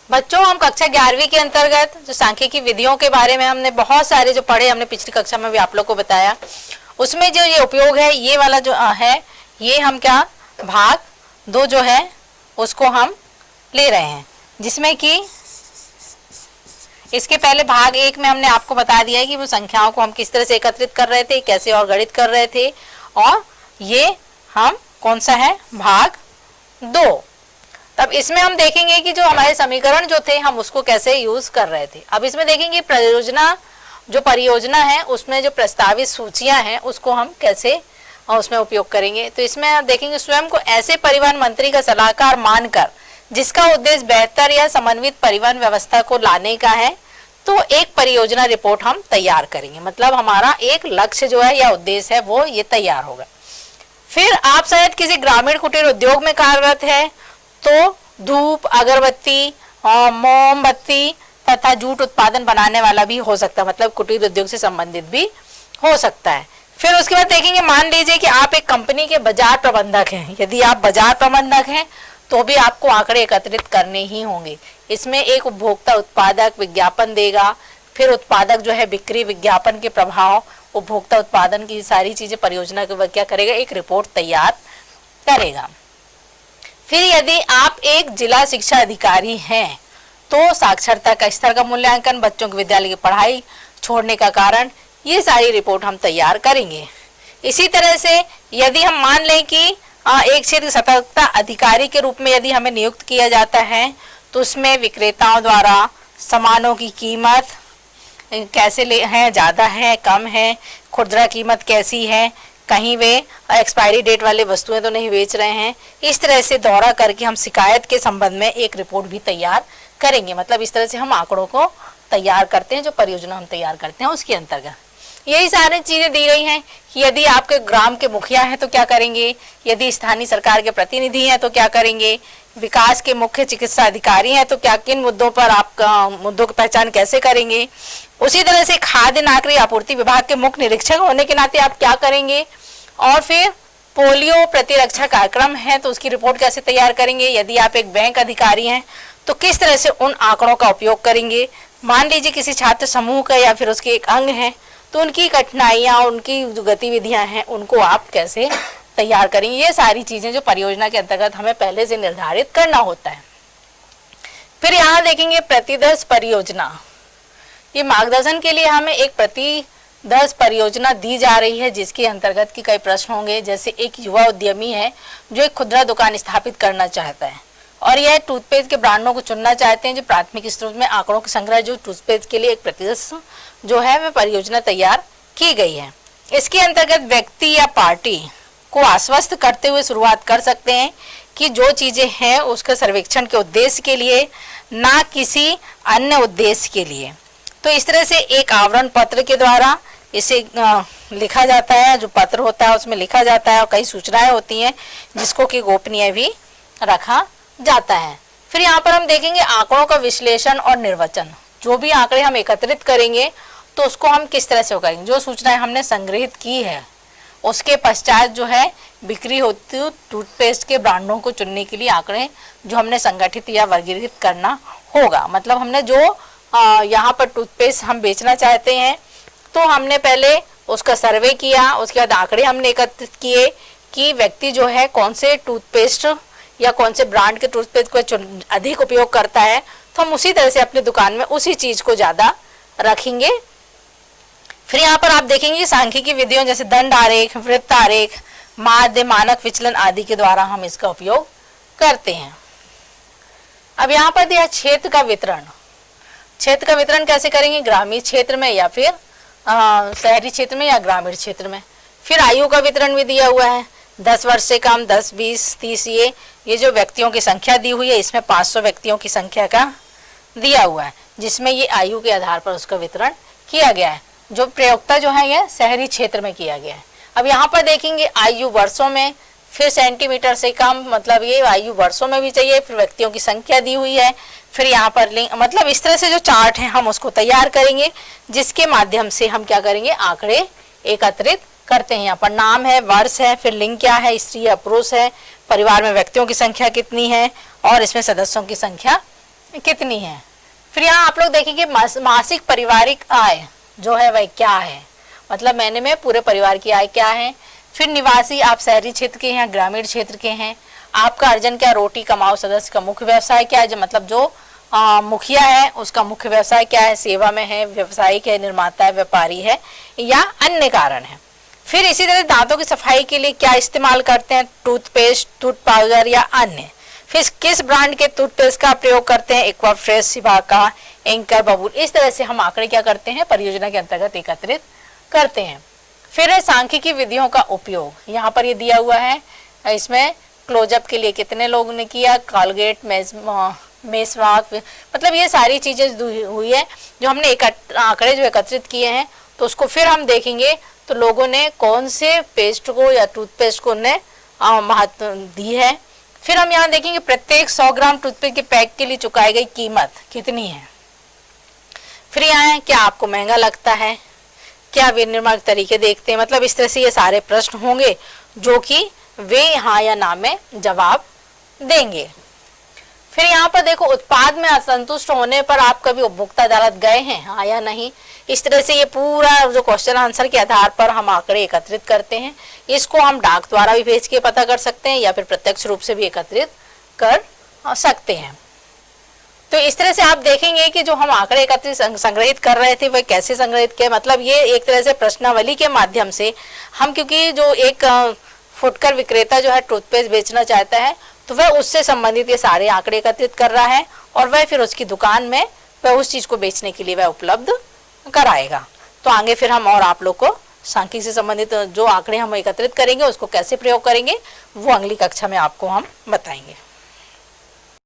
बच्चों, हम कक्षा 11वीं के अंतर्गत जो सांख्यिकी विधियों के बारे में हमने बहुत सारे जो पढ़े, हमने पिछली कक्षा में भी आप लोग को बताया, उसमें जो ये उपयोग है, ये वाला जो है, ये हम क्या भाग 2 जो है उसको हम ले रहे हैं, जिसमें कि इसके पहले भाग 1 में हमने आपको बता दिया है कि वो संख्याओं को हम किस तरह से एकत्रित कर रहे थे, कैसे और गणित कर रहे थे, और ये हम कौन सा है भाग 2। तब इसमें हम देखेंगे कि जो हमारे समीकरण जो थे हम उसको कैसे यूज कर रहे थे। अब इसमें देखेंगे परियोजना है उसमें जो प्रस्तावित सूचियां हैं उसको हम कैसे उसमें उपयोग करेंगे। तो इसमें आप देखेंगे स्वयं को ऐसे परिवहन मंत्री का सलाहकार मानकर जिसका उद्देश्य बेहतर या समन्वित परिवहन व्यवस्था को लाने का है, तो एक परियोजना रिपोर्ट हम तैयार करेंगे। मतलब हमारा एक लक्ष्य जो है या उद्देश्य है वो ये तैयार होगा। फिर आप शायद किसी ग्रामीण कुटीर उद्योग में कार्यरत है, तो धूप, अगरबत्ती, मोमबत्ती तथा जूट उत्पादन बनाने वाला भी हो सकता है, मतलब कुटीर उद्योग से संबंधित भी हो सकता है। फिर उसके बाद देखेंगे, मान लीजिए कि आप एक कंपनी के बाजार प्रबंधक हैं। यदि आप बाजार प्रबंधक हैं तो भी आपको आंकड़े एकत्रित करने ही होंगे। इसमें एक उपभोक्ता उत्पादक विज्ञापन देगा, फिर उत्पादक जो है बिक्री विज्ञापन के प्रभाव, उपभोक्ता उत्पादन की सारी चीजें परियोजना के बाद क्या करेगा, एक रिपोर्ट तैयार करेगा। फिर यदि आप एक जिला शिक्षा अधिकारी हैं तो साक्षरता का स्तर का मूल्यांकन, बच्चों के विद्यालय की पढ़ाई छोड़ने का कारण, ये सारी रिपोर्ट हम तैयार करेंगे। इसी तरह से यदि हम मान लें कि एक क्षेत्र सतर्कता अधिकारी के रूप में यदि हमें नियुक्त किया जाता है, तो उसमें विक्रेताओं द्वारा सामानों की कीमत कैसे है, ज़्यादा है, कम है, खुदरा कीमत कैसी है, कहीं वे एक्सपायरी डेट वाले वस्तुएं तो नहीं बेच रहे हैं, इस तरह से दौरा करके हम शिकायत के संबंध में एक रिपोर्ट भी तैयार करेंगे। मतलब इस तरह से हम आंकड़ों को तैयार करते हैं, जो परियोजना हम तैयार करते हैं उसके अंतर्गत। यही सारी चीजें दी गई हैं कि यदि आपके ग्राम के मुखिया हैं तो क्या करेंगे, यदि स्थानीय सरकार के प्रतिनिधि हैं तो क्या करेंगे, विकास के मुख्य चिकित्सा अधिकारी हैं तो क्या किन मुद्दों पर आपका मुद्दों की पहचान कैसे करेंगे। उसी तरह से खाद्य नागरिक आपूर्ति विभाग के मुख्य निरीक्षक होने के नाते आप क्या करेंगे, और फिर पोलियो प्रतिरक्षा कार्यक्रम है तो उसकी रिपोर्ट कैसे तैयार करेंगे। यदि आप एक बैंक अधिकारी हैं तो किस तरह से उन आंकड़ों का उपयोग करेंगे। मान लीजिए किसी छात्र समूह का या फिर उसके एक अंग है, तो उनकी कठिनाइयां, उनकी जो गतिविधियां हैं उनको आप कैसे तैयार करेंगे। ये सारी चीजें जो परियोजना के अंतर्गत हमें पहले से निर्धारित करना होता है। फिर यहाँ देखेंगे प्रतिदर्श परियोजना। ये मार्गदर्शन के लिए हमें एक प्रतिदर्श परियोजना दी जा रही है, जिसके अंतर्गत की कई प्रश्न होंगे। जैसे एक युवा उद्यमी है जो एक खुदरा दुकान स्थापित करना चाहता है और यह टूथपेस्ट के ब्रांडों को चुनना चाहते हैं जो प्राथमिक स्रोत में आंकड़ों के संग्रह, जो टूथपेस्ट के लिए एक प्रतिदर्श जो है वह परियोजना तैयार की गई है। इसके अंतर्गत व्यक्ति या पार्टी को आश्वस्त करते हुए शुरुआत कर सकते हैं कि जो चीजें हैं उसके सर्वेक्षण के उद्देश्य के लिए, ना किसी अन्य उद्देश्य के लिए। तो इस तरह से एक आवरण पत्र के द्वारा इसे लिखा जाता है, जो पत्र होता है उसमें लिखा जाता है और कई सूचनाएं होती हैं जिसको कि गोपनीय भी रखा जाता है। फिर यहाँ पर हम देखेंगे आंकड़ों का विश्लेषण और निर्वचन। जो भी आंकड़े हम एकत्रित करेंगे तो उसको हम किस तरह से करेंगे, जो सूचनाएं हमने संग्रहित की है उसके पश्चात जो है बिक्री होती टूथपेस्ट के ब्रांडों को चुनने के लिए आंकड़े जो हमने संगठित या वर्गीकृत करना होगा। मतलब हमने जो यहाँ पर टूथपेस्ट हम बेचना चाहते हैं तो हमने पहले उसका सर्वे किया, उसके बाद आंकड़े हमने एकत्रित किए कि व्यक्ति जो है कौन से टूथपेस्ट या कौन से ब्रांड के टूथपेस्ट को अधिक उपयोग करता है, तो हम उसी तरह से अपनी दुकान में उसी चीज को ज्यादा रखेंगे। फिर यहाँ पर आप देखेंगे सांख्यिकी विधियों जैसे दंड आरेख, वृत्त आरेख, माध्य, मानक विचलन आदि के द्वारा हम इसका उपयोग करते हैं। अब यहाँ पर दिया क्षेत्र का वितरण। क्षेत्र का वितरण कैसे करेंगे, ग्रामीण क्षेत्र में या फिर शहरी क्षेत्र में या ग्रामीण क्षेत्र में। फिर आयु का वितरण भी दिया हुआ है, 10 वर्ष से कम, 10, 20, 30, ये जो व्यक्तियों की संख्या दी हुई है, इसमें 500 व्यक्तियों की संख्या का दिया हुआ है, जिसमें ये आयु के आधार पर उसका वितरण किया गया है। जो प्रयोक्ता जो है यह शहरी क्षेत्र में किया गया है। अब यहाँ पर देखेंगे आयु वर्षों में, फिर सेंटीमीटर से कम, मतलब ये आयु वर्षों में भी चाहिए, फिर व्यक्तियों की संख्या दी हुई है, फिर यहाँ पर लिंग, मतलब इस तरह से जो चार्ट है हम उसको तैयार करेंगे, जिसके माध्यम से हम क्या करेंगे, आंकड़े एकत्रित करते हैं। यहाँ पर नाम है, वर्ष है, फिर लिंग क्या है, स्त्री या पुरुष है, परिवार में व्यक्तियों की संख्या कितनी है और इसमें सदस्यों की संख्या कितनी है। फिर यहाँ आप लोग देखेंगे मासिक पारिवारिक आय जो है वह क्या है, मतलब महीने में पूरे परिवार की आय क्या है। फिर निवासी आप शहरी क्षेत्र के हैं, ग्रामीण क्षेत्र के हैं, आपका अर्जन क्या, रोटी कमाओ सदस्य का मुख्य व्यवसाय क्या है, जो मतलब जो मुखिया है उसका मुख्य व्यवसाय क्या है, सेवा में है, व्यवसायिक है, निर्माता है, व्यापारी है या अन्य कारण है। फिर इसी तरह दांतों की सफाई के लिए क्या इस्तेमाल करते हैं, टूथपेस्ट, टूथ पाउडर या अन्य। फिर किस ब्रांड के टूथपेस्ट का प्रयोग करते हैं, एक्वा फ्रेश, सिवाका, एंकर, बबूल। इस तरह से हम आंकड़े क्या करते हैं, परियोजना के अंतर्गत एकत्रित करते हैं। फिर है सांख्यिकी विधियों का उपयोग, यहाँ पर ये दिया हुआ है, इसमें क्लोजअप के लिए कितने लोगों ने किया, कॉलगेट, मेसवाक, मतलब ये सारी चीजें हुई है जो हमने आंकड़े जो एकत्रित किए हैं। तो उसको फिर हम देखेंगे तो लोगों ने कौन से पेस्ट को या टूथपेस्ट को ने महत्व दी है। फिर हम यहाँ देखेंगे प्रत्येक 100 ग्राम टूथपेस्ट के पैक के लिए चुकाई गई कीमत कितनी है। फिर यहाँ है क्या आपको महंगा लगता है, क्या विनिर्माण के तरीके देखते हैं, मतलब इस तरह से ये सारे प्रश्न होंगे जो कि वे हाँ या ना में जवाब देंगे। फिर यहाँ पर देखो उत्पाद में असंतुष्ट होने पर आप कभी उपभोक्ता अदालत गए हैं, हाँ या नहीं। इस तरह से ये पूरा जो क्वेश्चन आंसर के आधार पर हम आंकड़े एकत्रित करते हैं। इसको हम डाक द्वारा भी भेज के पता कर सकते हैं या फिर प्रत्यक्ष रूप से भी एकत्रित कर सकते हैं। तो इस तरह से आप देखेंगे कि जो हम आंकड़े एकत्रित संग्रहित कर रहे थे वह कैसे संग्रहित किए, मतलब ये एक तरह से प्रश्नावली के माध्यम से हम, क्योंकि जो एक फुटकर विक्रेता जो है टूथपेस्ट बेचना चाहता है तो वह उससे संबंधित ये सारे आंकड़े एकत्रित कर रहा है और वह फिर उसकी दुकान में वह उस चीज को बेचने के लिए वह उपलब्ध कराएगा। तो आगे फिर हम और आप लोग को सांख्यिकी से संबंधित जो आंकड़े हम एकत्रित करेंगे उसको कैसे प्रयोग करेंगे वो अगली कक्षा में आपको हम बताएंगे।